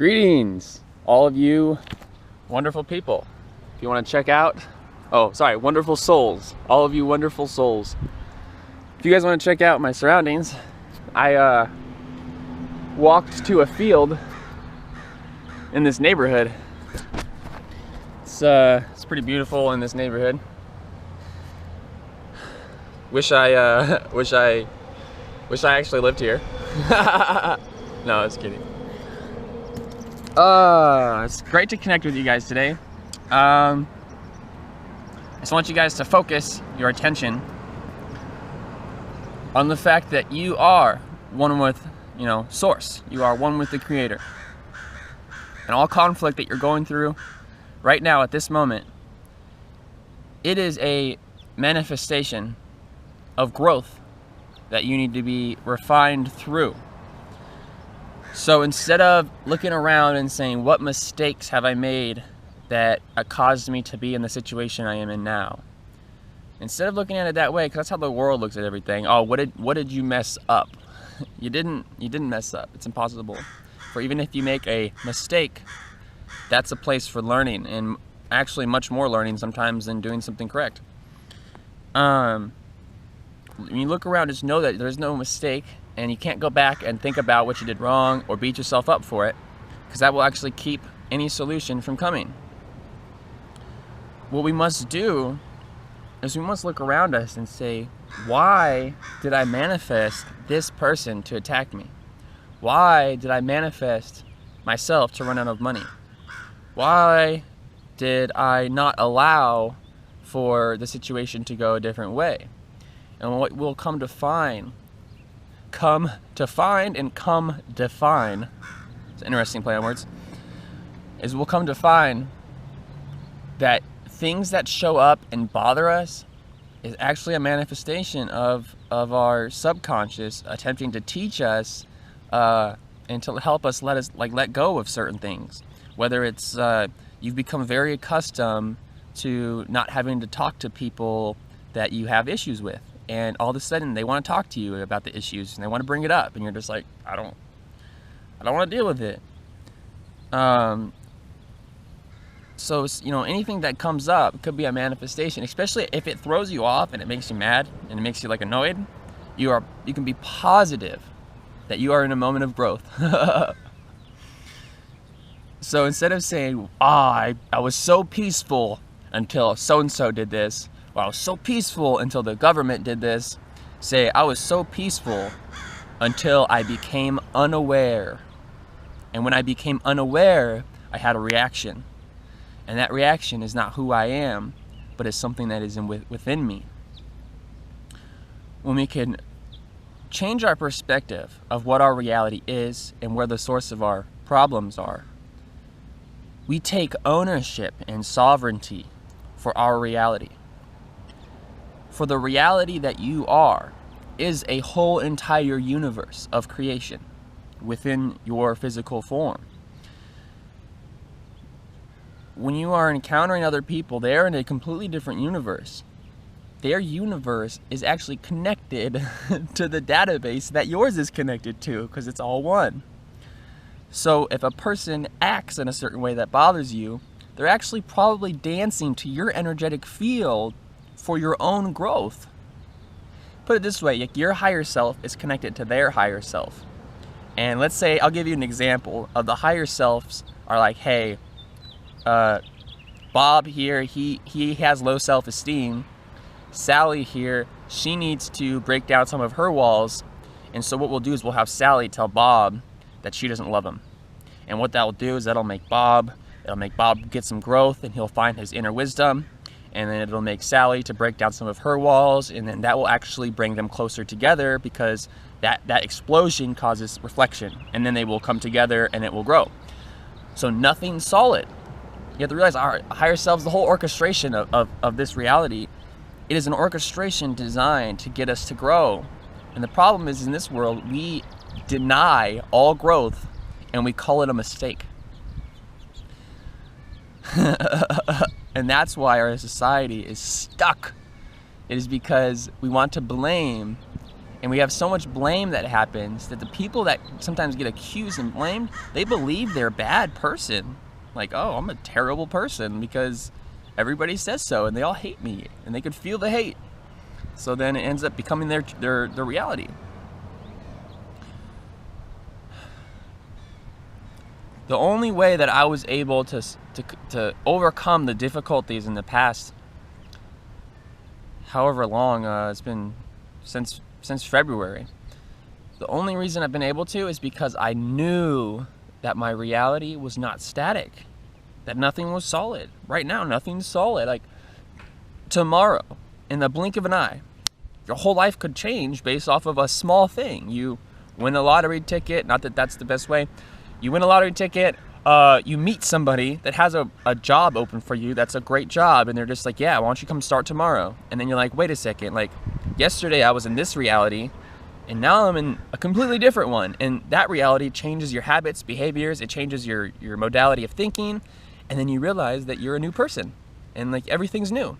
Greetings, all of you wonderful people. If you want to check out, wonderful souls, all of you wonderful souls. If you guys want to check out my surroundings, I walked to a field in this neighborhood. It's pretty beautiful in this neighborhood. Wish I actually lived here. No, I was kidding. It's great to connect with you guys today. I just want you guys to focus your attention on the fact that you are one with, Source. You are one with the Creator. And all conflict that you're going through right now at this moment, it is a manifestation of growth that you need to be refined through. So instead of looking around and saying, what mistakes have I made that caused me to be in the situation I am in now? Instead of looking at it that way, because that's how the world looks at everything. Oh, what did you mess up? You didn't mess up. It's impossible. For even if you make a mistake, that's a place for learning, and actually much more learning sometimes than doing something correct. When you look around, just know that there's no mistake, and you can't go back and think about what you did wrong or beat yourself up for it, because that will actually keep any solution from coming. What we must do is we must look around us and say, why did I manifest this person to attack me? Why did I manifest myself to run out of money? Why did I not allow for the situation to go a different way? And what we'll come define, it's an interesting play on words, is we'll come to find that things that show up and bother us is actually a manifestation of our subconscious attempting to teach us and to help us let go of certain things. Whether it's you've become very accustomed to not having to talk to people that you have issues with, and all of a sudden they want to talk to you about the issues and they want to bring it up, and you're just like, I don't want to deal with it. So anything that comes up could be a manifestation, especially if it throws you off and it makes you mad and it makes you annoyed. You can be positive that you are in a moment of growth. So instead of saying, I was so peaceful until so-and-so did this, or I was so peaceful until the government did this, say, I was so peaceful until I became unaware. And when I became unaware, I had a reaction. And that reaction is not who I am, but is something that is within me. When we can change our perspective of what our reality is and where the source of our problems are, we take ownership and sovereignty for our reality. For the reality that you are is a whole entire universe of creation within your physical form. When you are encountering other people, they're in a completely different universe. Their universe is actually connected to the database that yours is connected to, because it's all one. So if a person acts in a certain way that bothers you, they're actually probably dancing to your energetic field for your own growth. Put it this way, your higher self is connected to their higher self. And let's say, I'll give you an example of the higher selves are like, hey, Bob here, he has low self-esteem. Sally here, she needs to break down some of her walls. And so what we'll do is we'll have Sally tell Bob that she doesn't love him. And what that will do is it'll make Bob get some growth, and he'll find his inner wisdom. And then it'll make Sally to break down some of her walls, and then that will actually bring them closer together, because that explosion causes reflection, and then they will come together and it will grow. So nothing's solid. You have to realize our higher selves, the whole orchestration of this reality, it is an orchestration designed to get us to grow. And the problem is, in this world, we deny all growth and we call it a mistake. And that's why our society is stuck. It is because we want to blame And we have so much blame that happens that the people that sometimes get accused and blamed, they believe they're a bad person. Like, oh, I'm a terrible person because everybody says so and they all hate me and they could feel the hate. So then it ends up becoming their reality. The only way that I was able to overcome the difficulties in the past, however long, it's been since February, the only reason I've been able to is because I knew that my reality was not static, that nothing was solid. Right now, nothing's solid. Like tomorrow, in the blink of an eye, your whole life could change based off of a small thing. You win a lottery ticket, not that that's the best way. You win a lottery ticket, you meet somebody that has a job open for you, that's a great job, and they're just like, yeah, why don't you come start tomorrow? And then you're like, wait a second, like, yesterday I was in this reality, and now I'm in a completely different one. And that reality changes your habits, behaviors, it changes your modality of thinking, and then you realize that you're a new person, and like everything's new.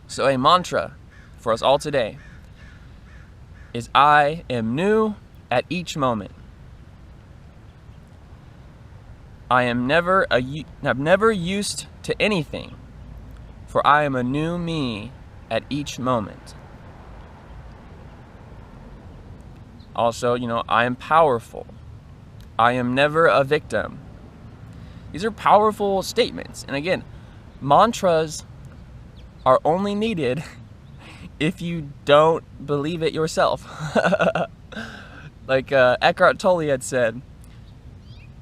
So a mantra for us all today is, I am new at each moment. I'm never used to anything, for I am a new me at each moment. Also, I am powerful. I am never a victim. These are powerful statements. And again, mantras are only needed if you don't believe it yourself. Like Eckhart Tolle had said,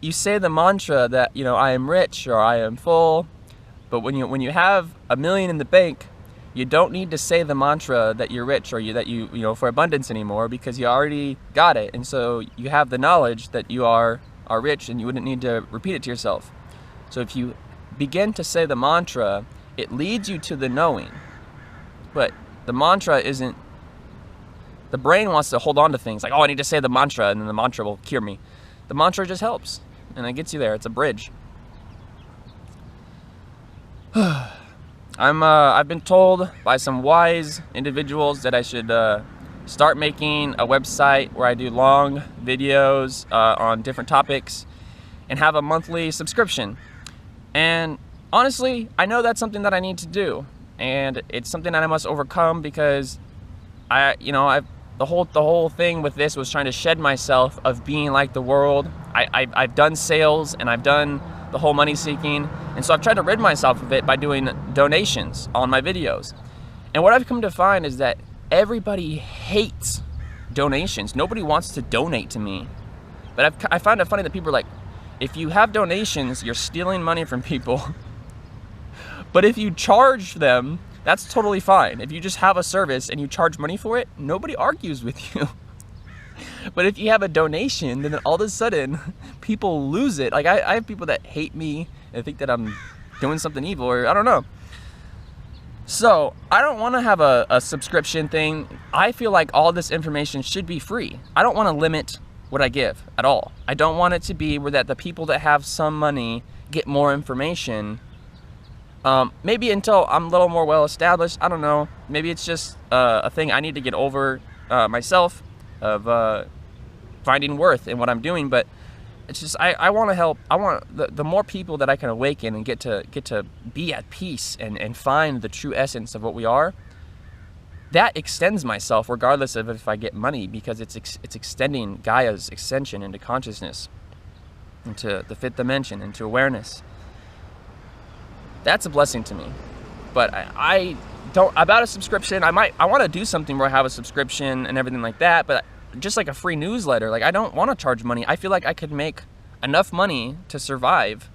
you say the mantra that, I am rich or I am full, but when you have $1 million in the bank, you don't need to say the mantra that you're rich or that you for abundance anymore, because you already got it. And so you have the knowledge that you are rich, and you wouldn't need to repeat it to yourself. So if you begin to say the mantra, it leads you to the knowing. But the mantra isn't, the brain wants to hold on to things like, oh, I need to say the mantra and then the mantra will cure me. The mantra just helps and it gets you there. It's a bridge. I've been told by some wise individuals that I should start making a website where I do long videos on different topics and have a monthly subscription. And honestly, I know that's something that I need to do, and it's something that I must overcome, because the whole thing with this was trying to shed myself of being like the world. I've done sales and I've done the whole money seeking, and so I've tried to rid myself of it by doing donations on my videos. And what I've come to find is that everybody hates donations. Nobody wants to donate to me. But I find it funny that people are like, if you have donations, you're stealing money from people. But if you charge them, that's totally fine. If you just have a service and you charge money for it, nobody argues with you. But if you have a donation, then all of a sudden, people lose it. Like I have people that hate me and think that I'm doing something evil, or I don't know. So I don't want to have a subscription thing. I feel like all this information should be free. I don't want to limit what I give at all. I don't want it to be where that the people that have some money get more information. Maybe until I'm a little more well established. I don't know. Maybe it's just a thing I need to get over myself, of finding worth in what I'm doing. But it's just I want to help. I want the more people that I can awaken and get to be at peace and find the true essence of what we are. That extends myself regardless of if I get money, because it's extending Gaia's extension into consciousness, into the fifth dimension, into awareness. That's a blessing to me. But I don't, about a subscription, I want to do something where I have a subscription and everything like that, but just like a free newsletter, like I don't want to charge money. I feel like I could make enough money to survive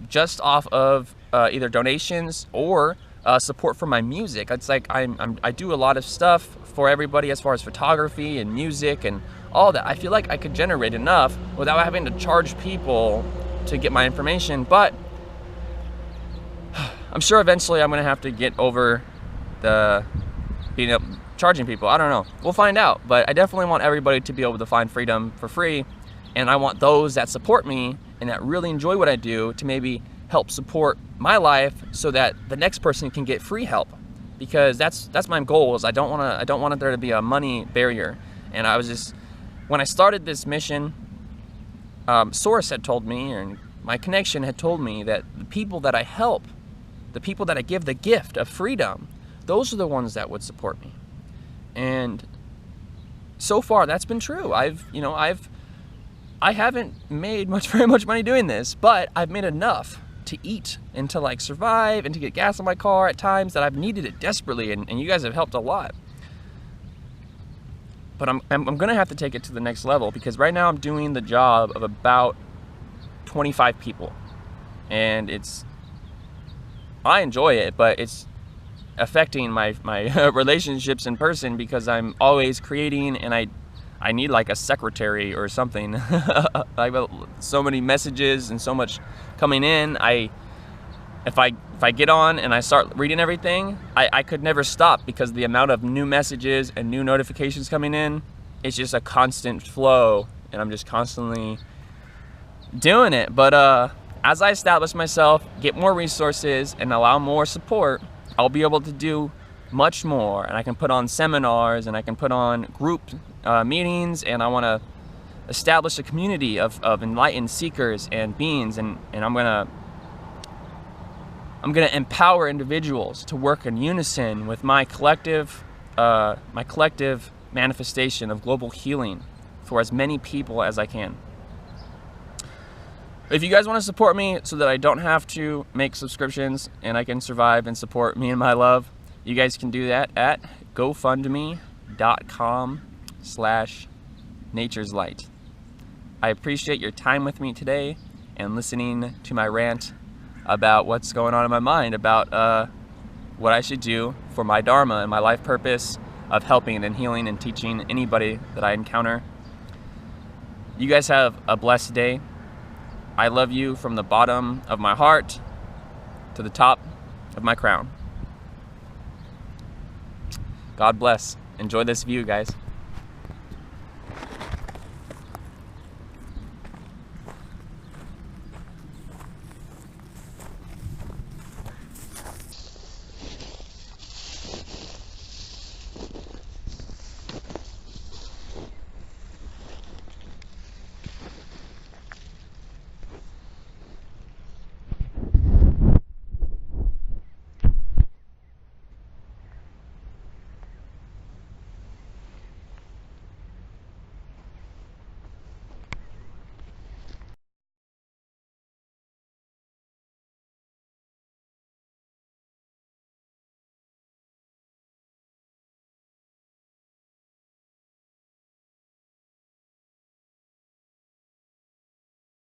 just off of either donations or support for my music. It's like I do a lot of stuff for everybody as far as photography and music and all that. I feel like I could generate enough without having to charge people to get my information. But I'm sure eventually I'm going to have to get over the charging people. I don't know. We'll find out. But I definitely want everybody to be able to find freedom for free. And I want those that support me and that really enjoy what I do to maybe help support my life so that the next person can get free help. because that's my goal. Is I don't want there to be a money barrier. And I was just, when I started this mission, Source had told me, and my connection had told me, that the people that I help, the people that I give the gift of freedom, those are the ones that would support me. And so far that's been true. I haven't made very much money doing this, but I've made enough to eat and to like survive and to get gas in my car at times that I've needed it desperately, and you guys have helped a lot. But I'm gonna have to take it to the next level, because right now I'm doing the job of about 25 people, and I enjoy it, but it's affecting my relationships in person, because I'm always creating, and I need like a secretary or something. I have so many messages and so much coming in. If I get on and I start reading everything, I could never stop, because the amount of new messages and new notifications coming in, it's just a constant flow, and I'm just constantly doing it. But as I establish myself, get more resources, and allow more support, I'll be able to do much more, and I can put on seminars, and I can put on group meetings, and I want to establish a community of enlightened seekers and beings, and I'm gonna empower individuals to work in unison with my collective manifestation of global healing for as many people as I can. If you guys want to support me so that I don't have to make subscriptions and I can survive and support me and my love, you guys can do that at gofundme.com/natureslight. I appreciate your time with me today and listening to my rant about what's going on in my mind about what I should do for my dharma and my life purpose of helping and healing and teaching anybody that I encounter. You guys have a blessed day. I love you from the bottom of my heart to the top of my crown. God bless. Enjoy this view, guys.